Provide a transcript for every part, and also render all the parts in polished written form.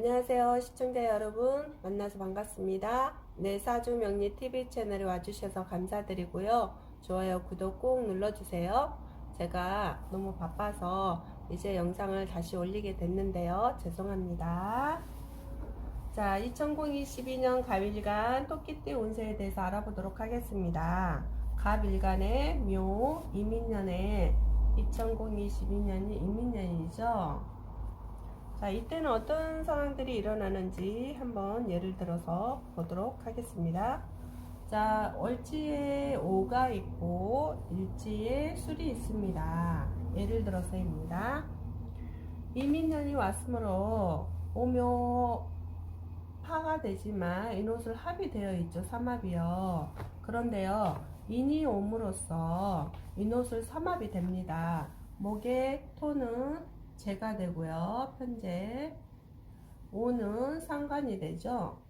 안녕하세요 시청자 여러분, 만나서 반갑습니다. 네, 사주명리 TV 채널에 와주셔서 감사드리고요. 좋아요 구독 꼭 눌러주세요. 제가 너무 바빠서 이제 영상을 다시 올리게 됐는데요, 죄송합니다. 자, 2022년 갑일간 토끼띠 운세에 대해서 알아보도록 하겠습니다. 갑일간의 묘 이민년에 2022년이 이민년이죠. 자, 이때는 어떤 상황들이 일어나는지 한번 예를 들어서 보도록 하겠습니다. 자, 월지에 오가 있고 일지에 술이 있습니다. 예를 들어서입니다. 이민년이 왔으므로 오묘 파가 되지만 인옷을 합이 되어 있죠. 삼합이요. 그런데요, 인이 옴으로써 인옷을 삼합이 됩니다. 목의 토는 재가 되고요. 편재. 오는 상관이 되죠.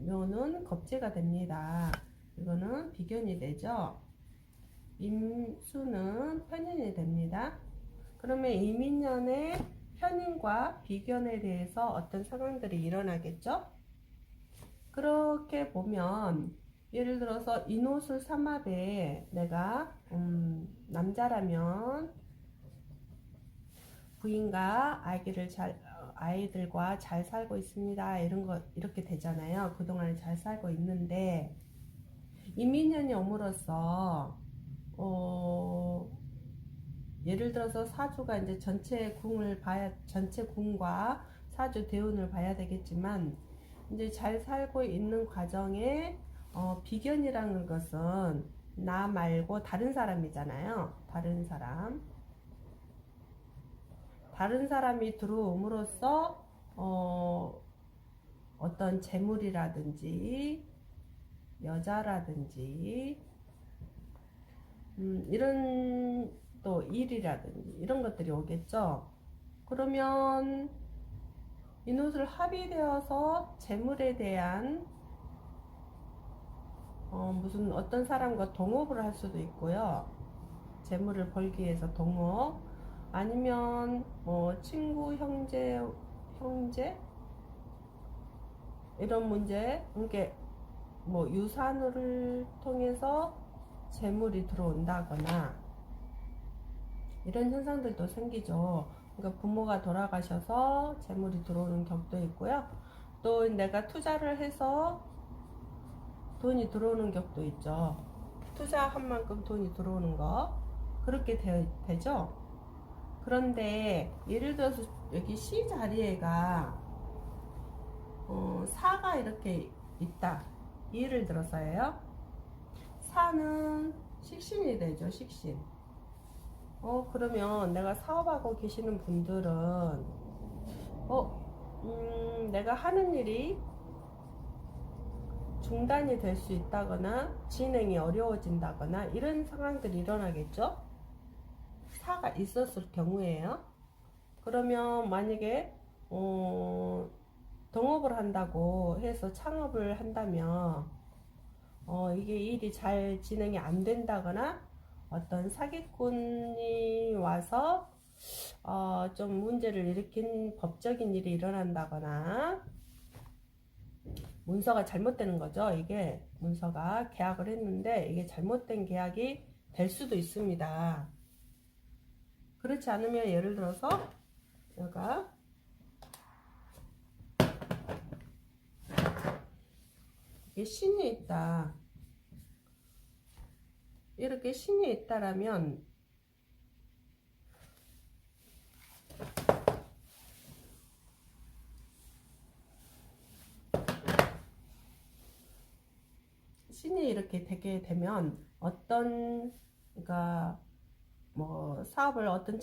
묘는 겁재가 됩니다. 이거는 비견이 되죠. 임수는 편인이 됩니다. 그러면 이민년의 편인과 비견에 대해서 어떤 상황들이 일어나겠죠? 그렇게 보면 예를 들어서 인옷을 삼합에 내가 남자라면 부인과 아이들과 잘 살고 있습니다. 이런 거 이렇게 되잖아요. 그동안 잘 살고 있는데 이민년이 옴으로써 예를 들어서 사주가 이제 전체 궁과 사주 대운을 봐야 되겠지만, 이제 잘 살고 있는 과정에 비견이라는 것은 나 말고 다른 사람이잖아요. 다른 사람이 들어옴으로써 어떤 재물이라든지 여자라든지 이런 또 일이라든지 이런 것들이 오겠죠. 그러면 인옷을 합의되어서 재물에 대한 무슨 어떤 사람과 동업을 할 수도 있고요. 재물을 벌기 위해서 동업, 아니면 친구, 형제 이런 문제, 이게 유산을 통해서 재물이 들어온다거나 이런 현상들도 생기죠. 그러니까 부모가 돌아가셔서 재물이 들어오는 격도 있고요. 또 내가 투자를 해서 돈이 들어오는 격도 있죠. 투자한 만큼 돈이 들어오는 거, 그렇게 되죠. 그런데 예를 들어서 여기 C 자리에가 사가 이렇게 있다. 예를 들어서요. 사는 식신이 되죠. 식신. 그러면 내가 사업하고 계시는 분들은 내가 하는 일이 중단이 될 수 있다거나 진행이 어려워진다거나 이런 상황들이 일어나겠죠. 사가 있었을 경우에요. 그러면 만약에 동업을 한다고 해서 창업을 한다면 이게 일이 잘 진행이 안 된다거나 어떤 사기꾼이 와서 좀 문제를 일으킨 법적인 일이 일어난다거나 문서가 잘못되는 거죠. 이게 문서가 계약을 했는데 이게 잘못된 계약이 될 수도 있습니다. 그렇지 않으면 예를 들어서 여기가 이게 신이 있다. 이렇게 신이 있다라면 신이 이렇게 되게 되면 그러니까 사업을 어떤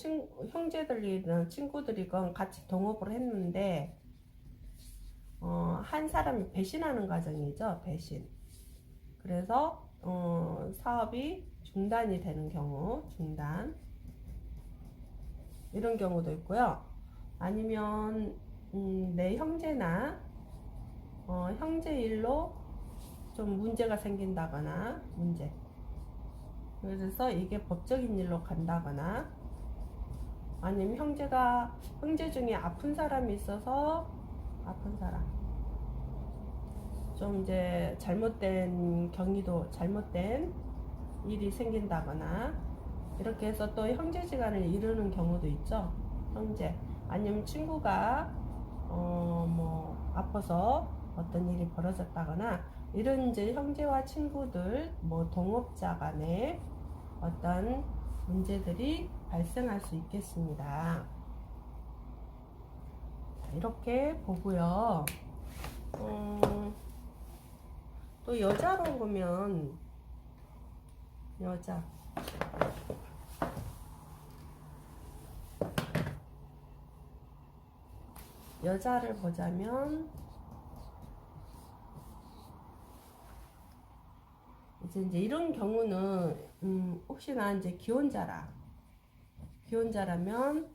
형제들이든 친구들이건 같이 동업을 했는데 한 사람이 배신하는 과정이죠. 배신. 그래서 사업이 중단이 되는 경우, 이런 경우도 있고요. 아니면 내 형제나 형제 일로 좀 문제가 생긴다거나 그래서 이게 법적인 일로 간다거나, 아니면 형제 중에 아픈 사람이 있어서 아픈 사람. 좀 이제 잘못된 경위도, 잘못된 일이 생긴다거나, 이렇게 해서 또 형제지간을 이루는 경우도 있죠. 형제. 아니면 친구가, 뭐, 아파서 어떤 일이 벌어졌다거나, 이런 이제 형제와 친구들, 뭐, 동업자 간에 어떤 문제들이 발생할 수 있겠습니다. 이렇게 보고요. 또 여자로 보면 여자를 보자면 이제 이런 경우는 혹시나 이제 기혼자라면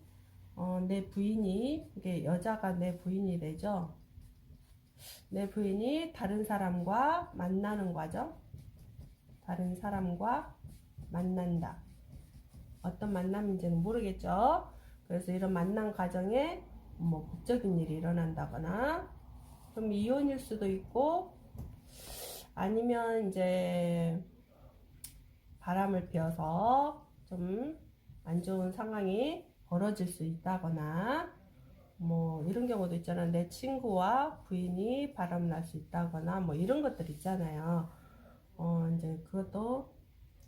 내 부인이, 이게 여자가 내 부인이 되죠. 내 부인이 다른 사람과 만나는 과정, 다른 사람과 만난다. 어떤 만남인지는 모르겠죠. 그래서 이런 만남 과정에 뭐 법적인 일이 일어난다거나, 좀 이혼일 수도 있고, 아니면 이제 바람을 피워서 좀 안 좋은 상황이 벌어질 수 있다거나, 뭐 이런 경우도 있잖아. 내 친구와 부인이 바람 날 수 있다거나, 뭐 이런 것들 있잖아요. 이제 그것도,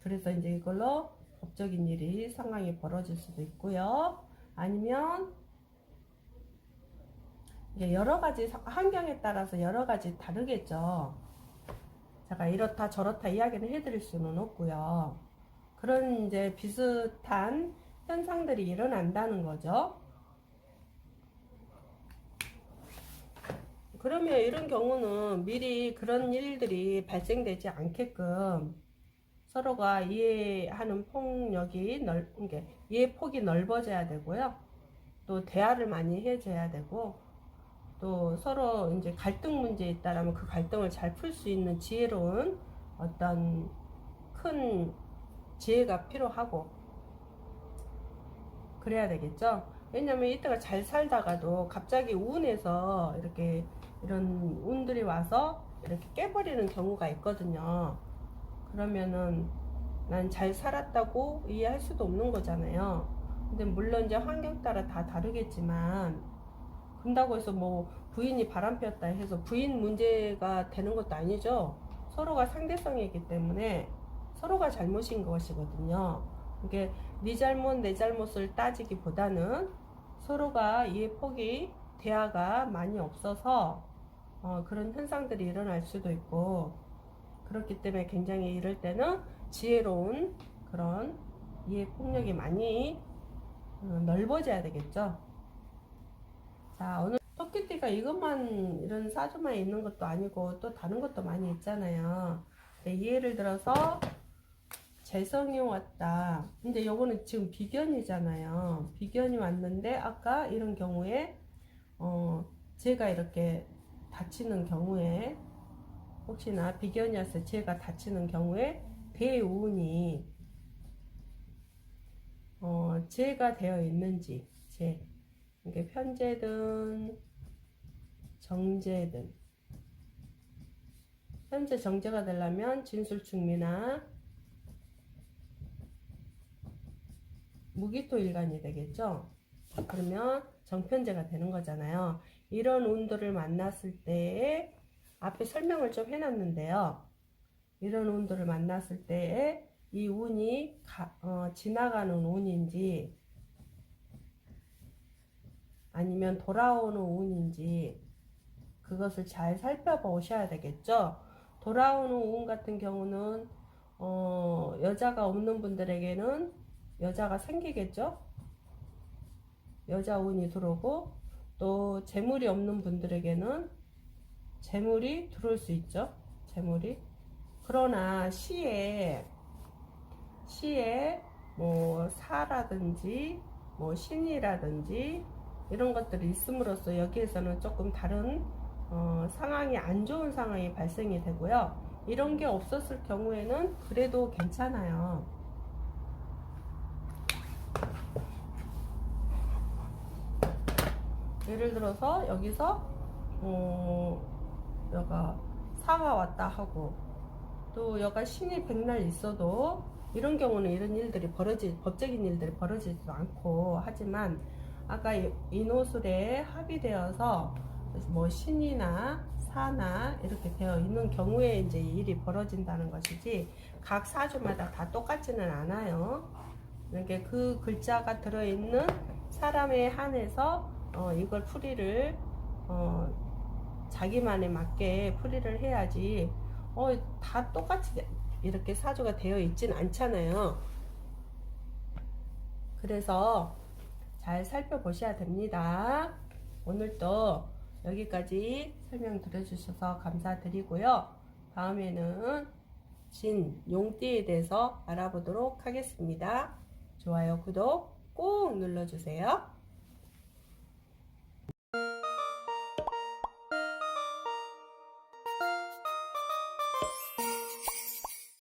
그래서 이제 이걸로 법적인 일이 상황이 벌어질 수도 있고요. 아니면 이게 여러 가지 환경에 따라서 여러 가지 다르겠죠. 제가 이렇다 저렇다 이야기를 해드릴 수는 없고요. 그런 이제 비슷한 현상들이 일어난다는 거죠. 그러면 이런 경우는 미리 그런 일들이 발생되지 않게끔 서로가 이해하는 폭력이 이해 폭이 넓어져야 되고요. 또 대화를 많이 해줘야 되고, 또 서로 이제 갈등 문제에 있다라면 그 갈등을 잘 풀 수 있는 지혜로운 어떤 큰 지혜가 필요하고 그래야 되겠죠. 왜냐면 이때가 잘 살다가도 갑자기 우운해서 이렇게 이런 운들이 와서 이렇게 깨버리는 경우가 있거든요. 그러면은 난 잘 살았다고 이해할 수도 없는 거잖아요. 근데 물론 이제 환경 따라 다 다르겠지만, 그런다고 해서 뭐 부인이 바람 피웠다 해서 부인 문제가 되는 것도 아니죠. 서로가 상대성이 있기 때문에 서로가 잘못인 것이거든요. 이게 네 잘못 내 잘못을 따지기보다는 서로가 이해 폭이, 대화가 많이 없어서 그런 현상들이 일어날 수도 있고, 그렇기 때문에 굉장히 이럴 때는 지혜로운 그런 이해 폭력이 많이 넓어져야 되겠죠. 자, 오늘 토끼띠가 이것만, 이런 사주만 있는 것도 아니고 또 다른 것도 많이 있잖아요. 예를 들어서 재성이 왔다. 근데 요거는 지금 비견이잖아요. 비견이 왔는데 아까 이런 경우에 제가 이렇게 다치는 경우에, 혹시나 비견이었을 제가 다치는 경우에 대운이 제가 되어 있는지, 이게 편제든 정제든, 현재 정제가 되려면 진술충미나 무기토일간이 되겠죠. 그러면 정편제가 되는 거잖아요. 이런 운들을 만났을 때에 앞에 설명을 좀 해놨는데요. 이런 운들을 만났을 때에 이 운이 지나가는 운인지 아니면 돌아오는 운인지 그것을 잘 살펴보셔야 되겠죠. 돌아오는 운 같은 경우는 여자가 없는 분들에게는 여자가 생기겠죠. 여자 운이 들어오고, 또 재물이 없는 분들에게는 재물이 들어올 수 있죠. 재물이. 그러나 시에 뭐 사라든지 뭐 신이라든지 이런 것들이 있음으로써 여기에서는 조금 다른 상황이, 안 좋은 상황이 발생이 되고요. 이런 게 없었을 경우에는 그래도 괜찮아요. 예를 들어서 여기서 여가 사가 왔다 하고 또 여가 신이 백날 있어도 이런 경우는 이런 일들이 법적인 일들이 벌어지지도 않고 하지만 아까 인호술에 합의되어서 뭐 신이나 사나 이렇게 되어 있는 경우에 이제 이 일이 벌어진다는 것이지 각 사주마다 다 똑같지는 않아요. 이렇게 그 글자가 들어있는 사람에 한해서 이걸 풀이를 자기만에 맞게 풀이를 해야지 다 똑같이 이렇게 사주가 되어 있진 않잖아요. 그래서 잘 살펴보셔야 됩니다. 오늘도 여기까지 설명 들어주셔서 감사드리고요. 다음에는 진, 용띠에 대해서 알아보도록 하겠습니다. 좋아요, 구독 꼭 눌러주세요.